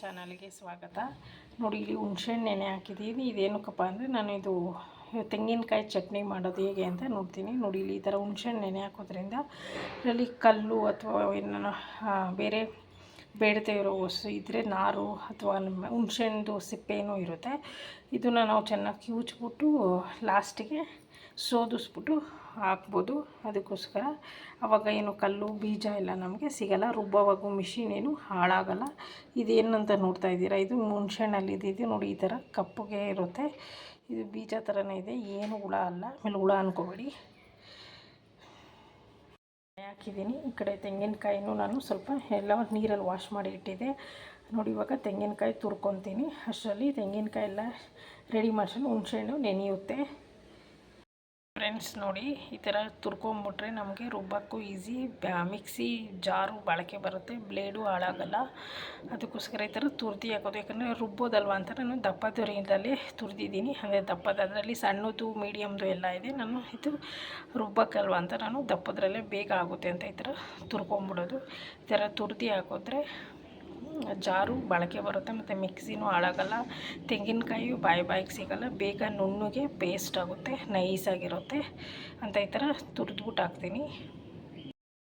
ಚಾನಲ್ಗೆ ಸ್ವಾಗತ. ನೋಡಿ, ಇಲ್ಲಿ ಹುಣಸೆಹಣ್ಣು ನೆನೆ ಹಾಕಿದ್ದೀನಿ. ಇದೇನಕ್ಕಪ್ಪ ಅಂದರೆ ನಾನು ಇದು ತೆಂಗಿನಕಾಯಿ ಚಟ್ನಿ ಮಾಡೋದು ಹೇಗೆ ಅಂತ ನೋಡ್ತೀನಿ. ನೋಡಿ, ಇಲ್ಲಿ ಈ ಥರ ಹುಣಸೆಹಣ್ಣು ನೆನೆ ಹಾಕೋದ್ರಿಂದ ಇದರಲ್ಲಿ ಕಲ್ಲು ಅಥವಾ ಏನಾರ ಬೇರೆ ಬೇಡದೇ ಇರೋ ವಸ್ತು ಇದ್ದರೆ ನಾರು ಅಥವಾ ಹುಣಸೆಹಣ್ಣು ಸಿಪ್ಪೆನೂ ಇರುತ್ತೆ. ಇದನ್ನು ನಾವು ಚೆನ್ನಾಗಿ ಕಿವುಚ್ಬಿಟ್ಟು ಲಾಸ್ಟಿಗೆ ಸೋದಿಸ್ಬಿಟ್ಟು ಹಾಕ್ಬೋದು. ಅದಕ್ಕೋಸ್ಕರ ಆವಾಗ ಏನು ಕಲ್ಲು ಬೀಜ ಎಲ್ಲ ನಮಗೆ ಸಿಗಲ್ಲ, ರುಬ್ಬೋವಾಗೂ ಮಿಷಿನ್ ಏನು ಹಾಳಾಗಲ್ಲ. ಇದೇನಂತ ನೋಡ್ತಾ ಇದ್ದೀರಾ, ಇದು ಹುಣಸೆಹಣ್ಣಲ್ಲಿ ಇದ್ದಿದ್ದು ನೋಡಿ, ಈ ಥರ ಕಪ್ಪಗೆ ಇರುತ್ತೆ. ಇದು ಬೀಜ ಥರನೇ ಇದೆ, ಏನು ಹುಳ ಅಲ್ಲ. ಆಮೇಲೆ ಹುಳ ಅಂದ್ಕೋಬೇಡಿ. ಹಾಕಿದ್ದೀನಿ. ಈ ಕಡೆ ತೆಂಗಿನಕಾಯಿನೂ ನಾನು ಸ್ವಲ್ಪ ಎಲ್ಲ ನೀರಲ್ಲಿ ವಾಶ್ ಮಾಡಿ ಇಟ್ಟಿದ್ದೆ. ನೋಡಿ, ಇವಾಗ ತೆಂಗಿನಕಾಯಿ ತುರ್ಕೊತೀನಿ. ಅಷ್ಟರಲ್ಲಿ ತೆಂಗಿನಕಾಯಿ ಎಲ್ಲ ರೆಡಿ ಮಾಡ್ಕೊಂಡು ಹುಣಸೆಹಣ್ಣು ನೆನೆಯುತ್ತೆ. ಫ್ರೆಂಡ್ಸ್ ನೋಡಿ, ಈ ಥರ ತುರ್ಕೊಂಬಿಟ್ರೆ ನಮಗೆ ರುಬ್ಬಕ್ಕೂ ಈಸಿ, ಮಿಕ್ಸಿ ಜಾರು ಬಳಕೆ ಬರುತ್ತೆ, ಬ್ಲೇಡು ಹಾಳಾಗಲ್ಲ. ಅದಕ್ಕೋಸ್ಕರ ಈ ಥರ ತುರ್ದಿ ಹಾಕೋದು. ಯಾಕಂದರೆ ರುಬ್ಬೋದಲ್ವ ಅಂತ ನಾನು ದಪ್ಪದ ರೀತಿಯಲ್ಲಿ ತುರಿದಿದ್ದೀನಿ. ಅಂದರೆ ದಪ್ಪದ, ಅದರಲ್ಲಿ ಸಣ್ಣದು ಮೀಡಿಯಮ್ದು ಎಲ್ಲ ಇದೆ. ನಾನು ಇದು ರುಬ್ಬಕ್ಕಲ್ವ ಅಂತ ನಾನು ದಪ್ಪದ್ರಲ್ಲೇ ಬೇಗ ಆಗುತ್ತೆ ಅಂತ ಈ ಥರ ತುರ್ಕೊಂಬಿಡೋದು. ಈ ಥರ ತುರ್ದಿ ಹಾಕಿದ್ರೆ ಜಾರು ಬಳಕೆ ಬರುತ್ತೆ ಮತ್ತು ಮಿಕ್ಸಿನೂ ಹಾಳಾಗಲ್ಲ. ತೆಂಗಿನಕಾಯಿಯು ಬಾಯಿಗೆ ಸಿಗಲ್ಲ, ಬೇಗ ನುಣ್ಣಗೆ ಪೇಸ್ಟ್ ಆಗುತ್ತೆ, ನೈಸಾಗಿರುತ್ತೆ ಅಂತ ಈ ಥರ ತುರಿದ್ಬಿಟ್ಟು ಹಾಕ್ತೀನಿ.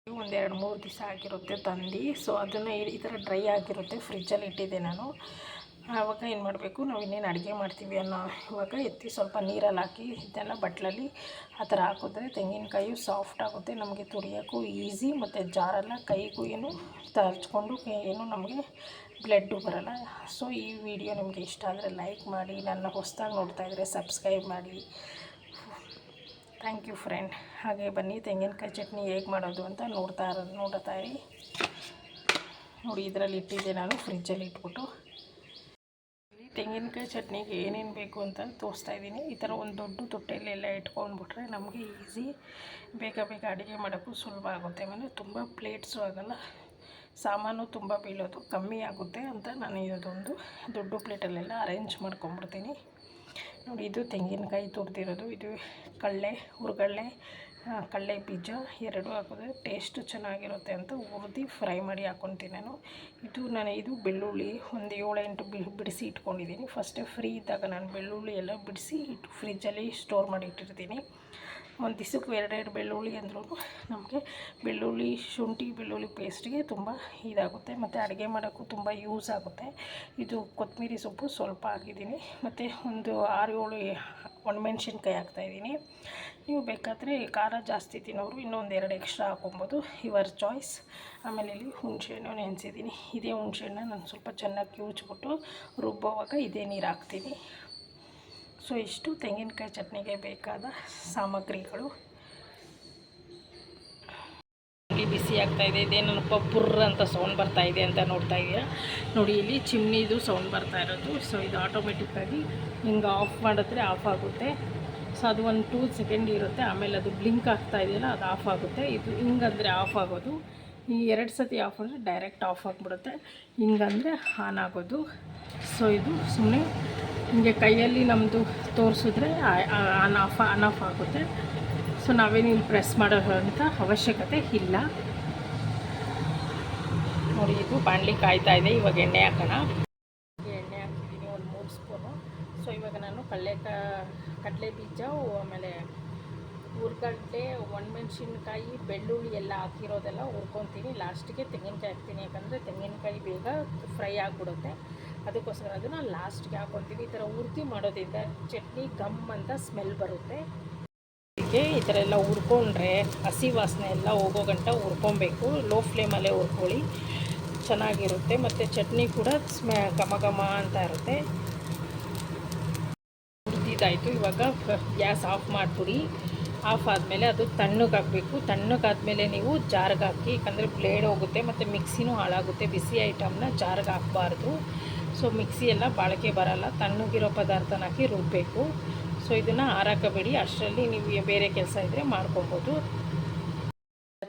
ಒಂದು 2-3 ದಿವಸ ಆಗಿರುತ್ತೆ ತಂದು. ಸೊ ಅದನ್ನು ಈ ಥರ ಡ್ರೈ ಆಗಿರುತ್ತೆ, ಫ್ರಿಜ್ಜಲ್ಲಿ ಇಟ್ಟಿದ್ದೆ ನಾನು. ಆವಾಗ ಏನು ಮಾಡಬೇಕು, ನಾವು ಇನ್ನೇನು ಅಡುಗೆ ಮಾಡ್ತೀವಿ ಅನ್ನೋ ಇವಾಗ ಎತ್ತಿ ಸ್ವಲ್ಪ ನೀರಲ್ಲಿ ಹಾಕಿ ಇದೆಲ್ಲ ಬಟ್ಲಲ್ಲಿ ಆ ಥರ ಹಾಕಿದ್ರೆ ತೆಂಗಿನಕಾಯಿ ಸಾಫ್ಟ್ ಆಗುತ್ತೆ, ನಮಗೆ ತುರಿಯೋಕ್ಕೂ ಈಸಿ, ಮತ್ತು ಜಾರೆಲ್ಲ ಕೈಗೂ ಏನು ತರ್ಚ್ಕೊಂಡು ಏನು ನಮಗೆ ಬ್ಲಡ್ಡು ಬರೋಲ್ಲ. ಸೊ ಈ ವಿಡಿಯೋ ನಿಮಗೆ ಇಷ್ಟ ಆದರೆ ಲೈಕ್ ಮಾಡಿ, ನನ್ನ ಹೊಸದಾಗಿ ನೋಡ್ತಾಯಿದ್ರೆ ಸಬ್ಸ್ಕ್ರೈಬ್ ಮಾಡಿ. Thank you friend. ಹಾಗೆ ಬನ್ನಿ ತೆಂಗಿನಕಾಯಿ ಚಟ್ನಿ ಹೇಗೆ ಮಾಡೋದು ಅಂತ ನೋಡ್ತಾ ಇರಿ. ನೋಡಿ, ಇದರಲ್ಲಿ ಇಟ್ಟಿದ್ದೆ ನಾನು ಫ್ರಿಜ್ಜಲ್ಲಿ ಇಟ್ಬಿಟ್ಟು. ತೆಂಗಿನಕಾಯಿ ಚಟ್ನಿಗೆ ಏನೇನು ಬೇಕು ಅಂತ ತೋರಿಸ್ತಾ ಇದ್ದೀನಿ. ಈ ಥರ ಒಂದು ದೊಡ್ಡ ತೊಟ್ಟೆಯಲ್ಲೆಲ್ಲ ಇಟ್ಕೊಂಡ್ಬಿಟ್ರೆ ನಮಗೆ ಈಸಿ, ಬೇಗ ಅಡುಗೆ ಮಾಡೋಕ್ಕೂ ಸುಲಭ ಆಗುತ್ತೆ. ಆಮೇಲೆ ತುಂಬ ಪ್ಲೇಟ್ಸು ಆಗೋಲ್ಲ, ಸಾಮಾನು ತುಂಬ ಬೀಳೋದು ಕಮ್ಮಿ ಆಗುತ್ತೆ ಅಂತ ನಾನು ಇದೊಂದು ದೊಡ್ಡ ಪ್ಲೇಟಲ್ಲೆಲ್ಲ ಅರೇಂಜ್ ಮಾಡ್ಕೊಂಬಿಡ್ತೀನಿ. ನೋಡಿ, ಇದು ತೆಂಗಿನಕಾಯಿ ತುರಿದಿರೋದು. ಇದು ಹುರ್ಗಡ್ಲೆ ಕಡಲೆ ಬೀಜ 2 ಹಾಕಿದ್ರೆ ಟೇಸ್ಟು ಚೆನ್ನಾಗಿರುತ್ತೆ ಅಂತ ಹುರಿದು ಫ್ರೈ ಮಾಡಿ ಹಾಕ್ಕೊತೀನಿ ನಾನು. ಇದು ಬೆಳ್ಳುಳ್ಳಿ ಒಂದು 7-8 ಬಿಡಿಸಿ ಇಟ್ಕೊಂಡಿದ್ದೀನಿ. ಫಸ್ಟೇ ಫ್ರೀ ಇದ್ದಾಗ ನಾನು ಬೆಳ್ಳುಳ್ಳಿ ಎಲ್ಲ ಬಿಡಿಸಿ ಫ್ರಿಜ್ಜಲ್ಲಿ ಸ್ಟೋರ್ ಮಾಡಿ ಇಟ್ಟಿರ್ತೀನಿ. ಒಂದು ದಿವಸಕ್ಕೆ 2 ಬೆಳ್ಳುಳ್ಳಿ ಅಂದ್ರೂ ನಮಗೆ ಶುಂಠಿ ಬೆಳ್ಳುಳ್ಳಿ ಪೇಸ್ಟ್ಗೆ ತುಂಬ ಇದಾಗುತ್ತೆ, ಮತ್ತು ಅಡುಗೆ ಮಾಡೋಕ್ಕೂ ತುಂಬ ಯೂಸ್ ಆಗುತ್ತೆ. ಇದು ಕೊತ್ತಂಬರಿ ಸೊಪ್ಪು ಸ್ವಲ್ಪ ಹಾಕಿದ್ದೀನಿ, ಮತ್ತು ಒಂದು 6-7 ಒಣಮೆಣ್ಸಿನ್ಕಾಯಿ ಹಾಕ್ತಾಯಿದ್ದೀನಿ. ನೀವು ಬೇಕಾದರೆ ಖಾರ ಜಾಸ್ತಿ ತಿನ್ನೋರು ಇನ್ನೊಂದು 2 ಎಕ್ಸ್ಟ್ರಾ ಹಾಕೊಬೋದು, ಯುವರ್ ಚಾಯ್ಸ್. ಆಮೇಲೆ ಇಲ್ಲಿ ಹುಣಸೆಹಣ್ಣು ನೆನೆಸಿದ್ದೀನಿ. ಇದೇ ಹುಣಸೆಹಣ್ಣು ನಾನು ಸ್ವಲ್ಪ ಚೆನ್ನಾಗಿ ಕಿವುಚ್ಬಿಟ್ಟು ರುಬ್ಬೋವಾಗ ಇದೇ ನೀರು ಹಾಕ್ತೀನಿ. ಸೊ ಇಷ್ಟು ತೆಂಗಿನಕಾಯಿ ಚಟ್ನಿಗೆ ಬೇಕಾದ ಸಾಮಗ್ರಿಗಳು. ಬಿಸಿ ಆಗ್ತಾಯಿದೆ, ಇದೇನಪ್ಪ ಪುರ್ರ ಅಂತ ಸೌಂಡ್ ಬರ್ತಾಯಿದೆ ಅಂತ ನೋಡ್ತಾ ಇದೆಯಾ. ನೋಡಿ, ಇಲ್ಲಿ ಚಿಮ್ನಿದು ಸೌಂಡ್ ಬರ್ತಾ ಇರೋದು. ಸೊ ಇದು ಆಟೋಮೆಟಿಕ್ಕಾಗಿ ಹಿಂಗೆ ಆಫ್ ಮಾಡಿದ್ರೆ ಆಫ್ ಆಗುತ್ತೆ. ಸೊ ಅದು ಒಂದು 2 ಸೆಕೆಂಡ್ ಇರುತ್ತೆ, ಆಮೇಲೆ ಅದು ಬ್ಲಿಂಕ್ ಆಗ್ತಾ ಇದೆಯಲ್ಲ, ಅದು ಆಫ್ ಆಗುತ್ತೆ. ಇದು ಹಿಂಗಂದರೆ ಆಫ್ ಆಗೋದು. ಈ 2 ಸತಿ ಆಫ್ ಅಂದರೆ ಡೈರೆಕ್ಟ್ ಆಫ್ ಆಗಿಬಿಡುತ್ತೆ, ಹಿಂಗಂದರೆ ಆನ್ ಆಗೋದು. ಸೊ ಇದು ಸುಮ್ಮನೆ ಹಿಂಗೆ ಕೈಯಲ್ಲಿ ನಮ್ಮದು ತೋರಿಸಿದ್ರೆ ಆನ್ ಆಫ್ ಆಗುತ್ತೆ. ಸೊ ನಾವೇನು ಇಲ್ಲಿ ಪ್ರೆಸ್ ಮಾಡೋಂಥ ಅವಶ್ಯಕತೆ ಇಲ್ಲ. ನೋಡಿ, ಇದು ಬಾಣಲಿ ಕಾಯ್ತಾ ಇದೆ. ಇವಾಗ ಎಣ್ಣೆ ಹಾಕೋಣ. ಎಣ್ಣೆ ಹಾಕಿದ್ದೀನಿ ಒಂದು 3 ಸ್ಪೂನು. ಸೊ ಇವಾಗ ನಾನು ಕಡಲೆ ಬೀಜ, ಆಮೇಲೆ ಹುರ್ಗಡ್ಲೆ, ಒಣಮೆಣ್ಸಿನ್ಕಾಯಿ, ಬೆಳ್ಳುಳ್ಳಿ ಎಲ್ಲ ಹಾಕಿರೋದೆಲ್ಲ ಹುರ್ಕೊತೀನಿ. ಲಾಸ್ಟಿಗೆ ತೆಂಗಿನಕಾಯಿ ಹಾಕ್ತೀನಿ, ಯಾಕಂದರೆ ತೆಂಗಿನಕಾಯಿ ಬೇಗ ಫ್ರೈ ಆಗಿಬಿಡುತ್ತೆ. ಅದಕ್ಕೋಸ್ಕರ ಅದನ್ನು ಲಾಸ್ಟ್ಗೆ ಹಾಕ್ಕೊತೀನಿ. ಈ ಥರ ಹುರ್ದಿ ಮಾಡೋದ್ರಿಂದ ಚಟ್ನಿ ಗಮ್ ಅಂತ ಸ್ಮೆಲ್ ಬರುತ್ತೆ. ಈ ಥರ ಎಲ್ಲ ಹುರ್ಕೊಂಡ್ರೆ ಹಸಿ ವಾಸನೆ ಎಲ್ಲ ಹೋಗೋ ಗಂಟ ಹುರ್ಕೊಬೇಕು. ಲೋ ಫ್ಲೇಮಲ್ಲೇ ಹುರ್ಕೊಳ್ಳಿ, ಚೆನ್ನಾಗಿರುತ್ತೆ. ಮತ್ತು ಚಟ್ನಿ ಕೂಡ ಘಮ ಅಂತ ಇರುತ್ತೆ. ಹುರಿದಿದ್ದಾಯಿತು. ಇವಾಗ ಗ್ಯಾಸ್ ಆಫ್ ಮಾಡಿಬಿಡಿ. ಆಫ್ ಆದಮೇಲೆ ಅದು ತಣ್ಣಗೆ ಹಾಕಬೇಕು. ತಣ್ಣಗಾದ್ಮೇಲೆ ನೀವು ಜಾರ್ಗೆ ಹಾಕಿ, ಯಾಕಂದರೆ ಬ್ಲೇಡ್ ಹೋಗುತ್ತೆ ಮತ್ತು ಮಿಕ್ಸಿನೂ ಹಾಳಾಗುತ್ತೆ. ಬಿಸಿ ಐಟಮ್ನ ಜಾರ್ಗೆ ಹಾಕಬಾರ್ದು. ಸೊ ಮಿಕ್ಸಿ ಎಲ್ಲ ಬಾಳಿಕೆ ಬರೋಲ್ಲ, ತಣ್ಣಗಿರೋ ಪದಾರ್ಥನ ಹಾಕಿ ರುಬ್ಬಬೇಕು. ಸೊ ಇದನ್ನು ಹಾರಾಕಬೇಡಿ, ಅಷ್ಟರಲ್ಲಿ ನೀವು ಬೇರೆ ಕೆಲಸ ಇದ್ದರೆ ಮಾಡ್ಕೊಬೋದು.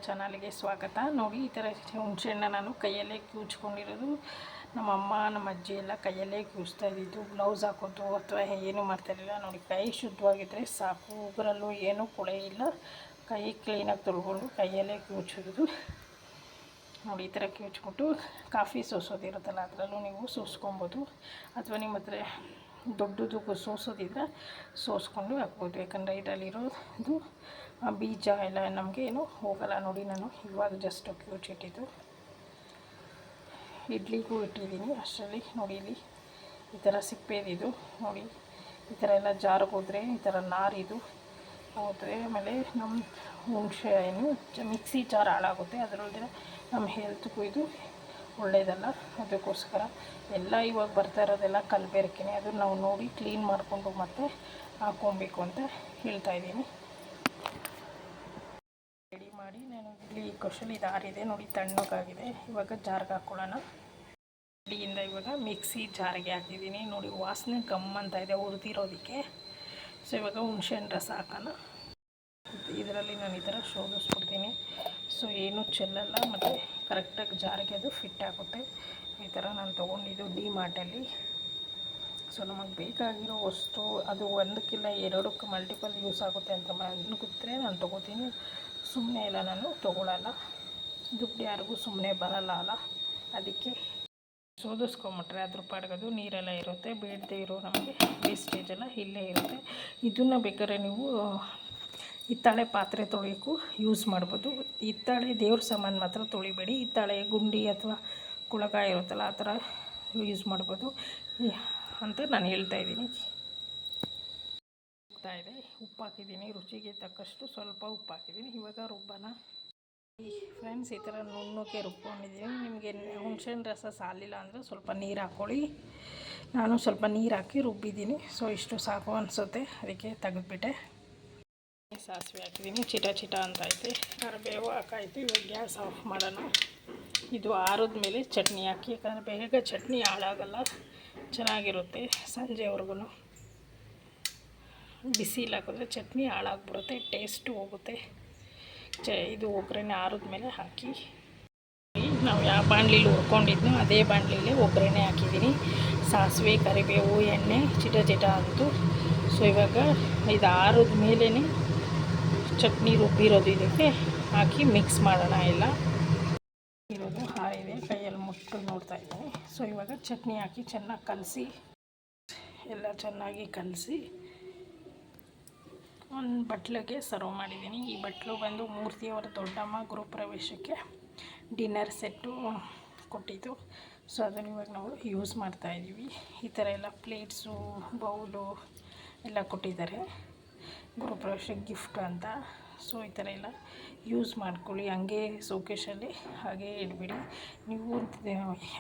ಚಾನಲ್ಗೆ ಸ್ವಾಗತ. ನೋಡಿ, ಈ ಥರ ಹುಣಸೆಹಣ್ಣು ನಾನು ಕೈಯಲ್ಲೇ ಕಿವುಚ್ಕೊಂಡಿರೋದು. ನಮ್ಮಮ್ಮ ನಮ್ಮ ಅಜ್ಜಿ ಎಲ್ಲ ಕೈಯಲ್ಲೇ ಕಿವುಚ್ತಾ ಇದ್ದಿದ್ದು. ಬ್ಲೌಸ್ ಹಾಕೋದು ಅಥವಾ ಏನೂ ಮಾಡ್ತಾಯಿರಲಿಲ್ಲ. ನೋಡಿ, ಕೈ ಶುದ್ಧವಾಗಿದ್ದರೆ ಸಾಕು, ಉಗುರಲ್ಲೂ ಏನೂ ಕೊಳೆ ಇಲ್ಲ. ಕೈ ಕ್ಲೀನಾಗಿ ತೊಳ್ಕೊಂಡು ಕೈಯಲ್ಲೇ ಕಿವುಚೋದು. ನೋಡಿ ಈ ಥರ ಕಿವುಚ್ಬಿಟ್ಟು ಕಾಫಿ ಸೋಸೋದಿರುತ್ತಲ್ಲ ಅದರಲ್ಲೂ ನೀವು ಸೋಸ್ಕೊಬೋದು, ಅಥವಾ ನಿಮ್ಮ ಹತ್ರ ದೊಡ್ಡದು ಸೋಸೋದಿದ್ರೆ ಸೋಸ್ಕೊಂಡು ಹಾಕ್ಬೋದು. ಯಾಕಂದರೆ ಇದರಲ್ಲಿರೋದು ಬೀಜ ಎಲ್ಲ ನಮಗೆ ಏನು ಹೋಗಲ್ಲ. ನೋಡಿ ನಾನು ಇವಾಗ ಜಸ್ಟ್ ಕಿವುಚಿಟ್ಟಿದ್ದು ಇಡ್ಲಿಗೂ ಇಟ್ಟಿದ್ದೀನಿ. ಅಷ್ಟರಲ್ಲಿ ನೋಡಿ ಇಲ್ಲಿ ಈ ಥರ ಸಿಪ್ಪೆದಿದು ನೋಡಿ, ಈ ಥರ ಎಲ್ಲ ಜಾರಿಗೆ ಹೋದರೆ ಈ ಥರ ನಾರಿದು ಹೋದರೆ, ಆಮೇಲೆ ನಮ್ಮ ಹುಣಸೆ ಏನು ಮಿಕ್ಸಿ ಜಾರ್ ಹಾಳಾಗುತ್ತೆ, ಅದರಲ್ಲದೆ ನಮ್ಮ ಹೆಲ್ತ್ಗೂ ಇದು ಒಳ್ಳೆಯದಲ್ಲ. ಅದಕ್ಕೋಸ್ಕರ ಎಲ್ಲ ಇವಾಗ ಬರ್ತಾ ಇರೋದೆಲ್ಲ ಕಲಬೆರಕೆನೇ, ಅದು ನಾವು ನೋಡಿ ಕ್ಲೀನ್ ಮಾಡಿಕೊಂಡು ಮತ್ತೆ ಹಾಕ್ಕೊಬೇಕು ಅಂತ ಹೇಳ್ತಾಯಿದ್ದೀನಿ. ರೆಡಿ ಮಾಡಿ ನಾನು ಇಲ್ಲಿ ಕ್ವಶಲ್ ಇದು ಆರಿದೆ ನೋಡಿ, ತಣ್ಣಗಾಗಿದೆ. ಇವಾಗ ಜಾರ್ಗೆ ಹಾಕ್ಕೊಳ್ಳೋಣ. ಇಲ್ಲಿಂದ ಇವಾಗ ಮಿಕ್ಸಿ ಜಾರಿಗೆ ಹಾಕಿದ್ದೀನಿ ನೋಡಿ, ವಾಸನೆ ಗಮ್ ಅಂತ ಇದೆ ಹುರಿದಿರೋದಕ್ಕೆ. ಸೊ ಇವಾಗ ಹುಣಸೆಹಣ್ಣು ರಸ ಹಾಕೋಣ. ಇದರಲ್ಲಿ ನಾನು ಈ ಥರ ಶೋಧಿಸ್ಬಿಡ್ತೀನಿ. ಸೊ ಏನೂ ಚೆಲ್ಲಲ್ಲ ಮತ್ತು ಕರೆಕ್ಟಾಗಿ ಜಾರಿಗೆ ಅದು ಫಿಟ್ ಆಗುತ್ತೆ. ಈ ಥರ ನಾನು ತೊಗೊಂಡಿದ್ದು ಡಿ ಮಾರ್ಟಲ್ಲಿ. ಸೊ ನಮಗೆ ಬೇಕಾಗಿರೋ ವಸ್ತು ಅದು ಒಂದಕ್ಕಿಲ್ಲ ಎರಡಕ್ಕೆ ಮಲ್ಟಿಪಲ್ ಯೂಸ್ ಆಗುತ್ತೆ ಅಂತ ಅನ್ಕಿದ್ರೆ ನಾನು ತೊಗೋತೀನಿ. ಸುಮ್ಮನೆ ಎಲ್ಲ ನಾನು ತೊಗೊಳ್ಳಲ್ಲ, ದುಡ್ಡು ಯಾರಿಗೂ ಸುಮ್ಮನೆ ಬರಲ್ಲ ಅಲ್ಲ, ಅದಕ್ಕೆ ಸೋದಿಸ್ಕೊಂಬಿಟ್ರೆ ಅದ್ರ ಪಾಡ್ಗದು ನೀರೆಲ್ಲ ಇರುತ್ತೆ, ಬೇಡದೇ ಇರೋ ನಮಗೆ ವೇಸ್ಟೇಜೆಲ್ಲ ಇಲ್ಲೇ ಇರುತ್ತೆ. ಇದನ್ನು ಬೇಕಾದ್ರೆ ನೀವು ಹಿತ್ತಾಳೆ ಪಾತ್ರೆ ತೊಳೆಯೋಕ್ಕೂ ಯೂಸ್ ಮಾಡ್ಬೋದು. ಹಿತ್ತಾಳೆ ದೇವ್ರ ಸಾಮಾನು ಮಾತ್ರ ತೊಳಿಬೇಡಿ. ಹಿತ್ತಾಳೆ ಗುಂಡಿ ಅಥವಾ ಕುಳಗ ಇರುತ್ತಲ್ಲ ಆ ಥರ ಯೂಸ್ ಮಾಡ್ಬೋದು ಅಂತ ನಾನು ಹೇಳ್ತಾಯಿದ್ದೀನಿ. ಇದೆ ಉಪ್ಪು ಹಾಕಿದ್ದೀನಿ, ರುಚಿಗೆ ತಕ್ಕಷ್ಟು ಸ್ವಲ್ಪ ಉಪ್ಪು ಹಾಕಿದ್ದೀನಿ. ಇವಾಗ ರುಬ್ಬನ ಫ್ರೆಂಡ್ಸ್, ಈ ಥರ ನುಣ್ಣಗೆ ರುಬ್ಕೊಂಡಿದ್ದೀನಿ. ನಿಮಗೆ ಹುಣಸೆಹಣ್ಣು ರಸ ಸಾಲಿಲ್ಲ ಅಂದರೆ ಸ್ವಲ್ಪ ನೀರು ಹಾಕ್ಕೊಳ್ಳಿ. ನಾನು ಸ್ವಲ್ಪ ನೀರು ಹಾಕಿ ರುಬ್ಬಿದ್ದೀನಿ. ಸೊ ಇಷ್ಟು ಸಾಕು ಅನಿಸುತ್ತೆ, ಅದಕ್ಕೆ ತೆಗೆದುಬಿಟ್ಟೆ. ಸಾಸಿವೆ ಹಾಕಿದ್ದೀನಿ, ಚಿಟ ಚಿಟ ಅಂತ ಐತೆ. ಕರಿಬೇವು ಹಾಕಾಯ್ತು. ಇವಾಗ ಗ್ಯಾಸ್ ಆಫ್ ಮಾಡೋಣ. ಇದು ಆರಿದ ಮೇಲೆ ಚಟ್ನಿ ಹಾಕಿ, ಯಾಕಂದರೆ ಬೇಗ ಚಟ್ನಿ ಹಾಳಾಗಲ್ಲ, ಚೆನ್ನಾಗಿರುತ್ತೆ. ಸಂಜೆವರೆಗೂ ಬಿಸಿಲು ಹಾಕಿದ್ರೆ ಚಟ್ನಿ ಹಾಳಾಗ್ಬಿಡುತ್ತೆ, ಟೇಸ್ಟು ಹೋಗುತ್ತೆ. ಇದು ಒಗ್ಗರಣೆ ಆರಿದ ಮೇಲೆ ಹಾಕಿ, ನಾವು ಯಾವ ಬಾಣಲಿಲಿ ಹುರ್ಕೊಂಡಿದ್ನೋ ಅದೇ ಬಾಣಲಿಲೇ ಒಗ್ಗರಣೆ ಹಾಕಿದ್ದೀನಿ. ಸಾಸಿವೆ, ಕರಿಬೇವು, ಎಣ್ಣೆ ಚಿಟ ಚಿಟ ಅಂತು. ಸೊ ಇವಾಗ ಇದು ಆರಿದ ಮೇಲೇ ಚಟ್ನಿ ರುಬ್ಬಿರೋದು ಇದಕ್ಕೆ ಹಾಕಿ ಮಿಕ್ಸ್ ಮಾಡೋಣ. ಎಲ್ಲ ಇರೋದು ಹಾರಿದೆ, ಕೈಯಲ್ಲಿ ಮುಟ್ಟು ನೋಡ್ತಾ ಇದ್ದೀನಿ. ಸೊ ಇವಾಗ ಚಟ್ನಿ ಹಾಕಿ ಚೆನ್ನಾಗಿ ಕಲಸಿ, ಎಲ್ಲ ಚೆನ್ನಾಗಿ ಕಲಸಿ ಒಂದು ಬಟ್ಲಿಗೆ ಸರ್ವ್ ಮಾಡಿದ್ದೀನಿ. ಈ ಬಟ್ಲು ಬಂದು ಮೂರ್ತಿಯವರ ದೊಡ್ಡಮ್ಮ ಗೃಹಪ್ರವೇಶಕ್ಕೆ ಡಿನ್ನರ್ ಸೆಟ್ಟು ಕೊಟ್ಟಿದ್ದು. ಸೊ ಅದನ್ನು ಇವಾಗ ನಾವು ಯೂಸ್ ಮಾಡ್ತಾಯಿದ್ದೀವಿ. ಈ ಥರ ಎಲ್ಲ ಪ್ಲೇಟ್ಸು, ಬೌಲು ಎಲ್ಲ ಕೊಟ್ಟಿದ್ದಾರೆ ಗೃಹಪ್ರವೇಶಕ್ಕೆ ಗಿಫ್ಟ್ ಅಂತ. ಸೊ ಈ ಥರ ಎಲ್ಲ ಯೂಸ್ ಮಾಡ್ಕೊಳ್ಳಿ, ಹಂಗೆ ಶೋಕೇಶಲ್ಲಿ ಹಾಗೆ ಇಡಬೇಡಿ. ನೀವು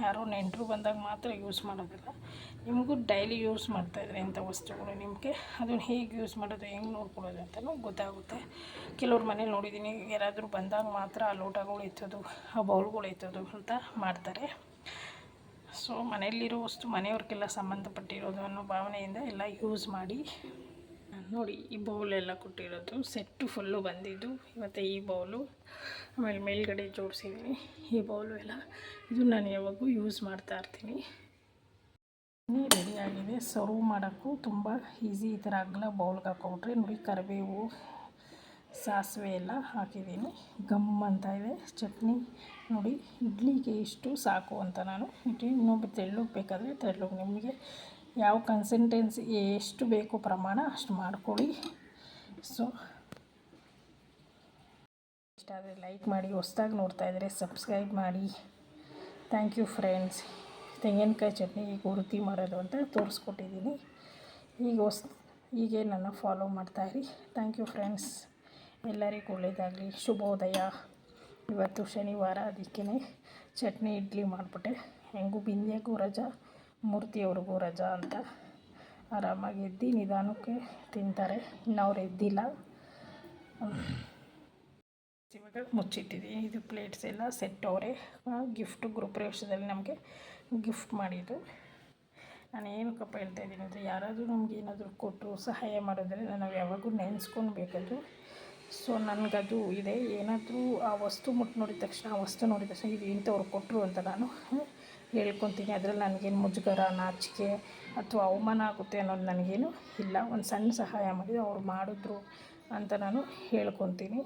ಯಾರೋ ನೆಂಟರು ಬಂದಾಗ ಮಾತ್ರ ಯೂಸ್ ಮಾಡೋದಿಲ್ಲ, ನಿಮಗೂ ಡೈಲಿ ಯೂಸ್ ಮಾಡ್ತಾಯಿದ್ರೆ ಇಂಥ ವಸ್ತುಗಳು ನಿಮಗೆ ಅದನ್ನು ಹೇಗೆ ಯೂಸ್ ಮಾಡೋದು, ಹೆಂಗೆ ನೋಡ್ಕೊಳ್ಳೋದು ಅಂತಲೂ ಗೊತ್ತಾಗುತ್ತೆ. ಕೆಲವ್ರ ಮನೇಲಿ ನೋಡಿದ್ದೀನಿ, ಯಾರಾದರೂ ಬಂದಾಗ ಮಾತ್ರ ಆ ಲೋಟಗಳು ಎತ್ತೋದು, ಆ ಬೌಲ್ಗಳು ಎತ್ತೋದು ಅಂತ ಮಾಡ್ತಾರೆ. ಸೊ ಮನೆಯಲ್ಲಿರೋ ವಸ್ತು ಮನೆಯವ್ರಿಗೆಲ್ಲ ಸಂಬಂಧಪಟ್ಟಿರೋದು ಅನ್ನೋ ಭಾವನೆಯಿಂದ ಎಲ್ಲ ಯೂಸ್ ಮಾಡಿ. ನೋಡಿ ಈ ಬೌಲೆಲ್ಲ ಕೊಟ್ಟಿರೋದು ಸೆಟ್ಟು ಫುಲ್ಲು ಬಂದಿದ್ದು. ಮತ್ತು ಈ ಬೌಲು ಆಮೇಲೆ ಮೇಲ್ಗಡೆ ಜೋಡಿಸಿದ್ದೀನಿ. ಈ ಬೌಲು ಎಲ್ಲ ಇದು ನಾನು ಯಾವಾಗೂ ಯೂಸ್ ಮಾಡ್ತಾಯಿರ್ತೀನಿ. ರೆಡಿಯಾಗಿದೆ. ಸರ್ವ್ ಮಾಡೋಕ್ಕೂ ತುಂಬ ಈಸಿ. ಈ ಥರ ಅಗಲ ಬೌಲ್ಗೆ ಹಾಕ್ಕೊಂಡ್ರೆ ನೋಡಿ, ಕರಿಬೇವು, ಸಾಸಿವೆ ಎಲ್ಲ ಹಾಕಿದ್ದೀನಿ. ಗಮ್ ಅಂತ ಇದೆ ಚಟ್ನಿ. ನೋಡಿ ಇಡ್ಲಿಗೆ ಇಷ್ಟು ಸಾಕು ಅಂತ ನಾನು ಇನ್ನೊಬ್ಬ ತೆಳ್ಳಗೆ ಬೇಕಾದರೆ ತೆಳ್ಳಗೆ, ನಿಮಗೆ ಯಾವ ಕನ್ಸಿಸ್ಟೆನ್ಸಿ ಎಷ್ಟು ಬೇಕು ಪ್ರಮಾಣ ಅಷ್ಟು ಮಾಡ್ಕೊಳ್ಳಿ. ಸೊ ಇಷ್ಟ ಆದರೆ ಲೈಕ್ ಮಾಡಿ, ಹೊಸ್ದಾಗಿ ನೋಡ್ತಾಯಿದ್ರೆ ಸಬ್ಸ್ಕ್ರೈಬ್ ಮಾಡಿ. Thank you friends. ತೆಂಗಿನಕಾಯಿ ಚಟ್ನಿ ಈಗ ಹುರ್ತಿ ಮಾಡೋದು ಅಂತ ತೋರಿಸ್ಕೊಟ್ಟಿದ್ದೀನಿ. ಹೀಗೆ ನನ್ನ ಫಾಲೋ ಮಾಡ್ತಾಯಿರಿ. Thank you friends. ಎಲ್ಲರಿಗೂ ಒಳ್ಳೆಯದಾಗಲಿ. ಶುಭೋದಯ. ಇವತ್ತು ಶನಿವಾರ, ಅದಕ್ಕೇ ಚಟ್ನಿ ಇಡ್ಲಿ ಮಾಡಿಬಿಟ್ಟೆ. ಹೆಂಗೂ ಬಿಂದಿಯಾಗೂ ರಜಾ, ಮೂರ್ತಿಯವ್ರಿಗೂ ರಜಾ ಅಂತ ಆರಾಮಾಗಿ ಎದ್ದು ನಿಧಾನಕ್ಕೆ ತಿಂತಾರೆ. ಇನ್ನು ಅವ್ರು ಎದ್ದಿಲ್ಲ. ಇವಾಗ ಮುಚ್ಚಿಟ್ಟಿದ್ದೀನಿ. ಇದು ಪ್ಲೇಟ್ಸ್ ಎಲ್ಲ ಸೆಟ್ ಅವರೇ ಗಿಫ್ಟು ಗೃಹಪ್ರವೇಶದಲ್ಲಿ ನಮಗೆ ಗಿಫ್ಟ್ ಮಾಡಿದ್ದು. ನಾನು ಏನಕ್ಕಪ್ಪ ಹೇಳ್ತಾಯಿದ್ದೀನಿ ಅಂದರೆ, ಯಾರಾದರೂ ನಮ್ಗೆ ಏನಾದರೂ ಕೊಟ್ಟರು ಸಹಾಯ ಮಾಡಿದ್ರೆ ನಾವು ಯಾವಾಗೂ ನೆನೆಸ್ಕೊಳ್ಬೇಕದು. ಸೊ ನನಗದು ಇದೆ. ಏನಾದರೂ ಆ ವಸ್ತು ನೋಡಿದ ತಕ್ಷಣ ಇದು ಇಂಥವ್ರು ಕೊಟ್ಟರು ಅಂತ ನಾನು ಹೇಳ್ಕೊತೀನಿ. ಅದರಲ್ಲಿ ನನಗೇನು ಮುಜುಗರ, ನಾಚಿಕೆ ಅಥವಾ ಅವಮಾನ ಆಗುತ್ತೆ ಅನ್ನೋದು ನನಗೇನು ಇಲ್ಲ. ಒಂದು ಸಣ್ಣ ಸಹಾಯ ಮಾಡಿದ್ರು ಅವ್ರು ಮಾಡಿದ್ರು ಅಂತ ನಾನು ಹೇಳ್ಕೊತೀನಿ.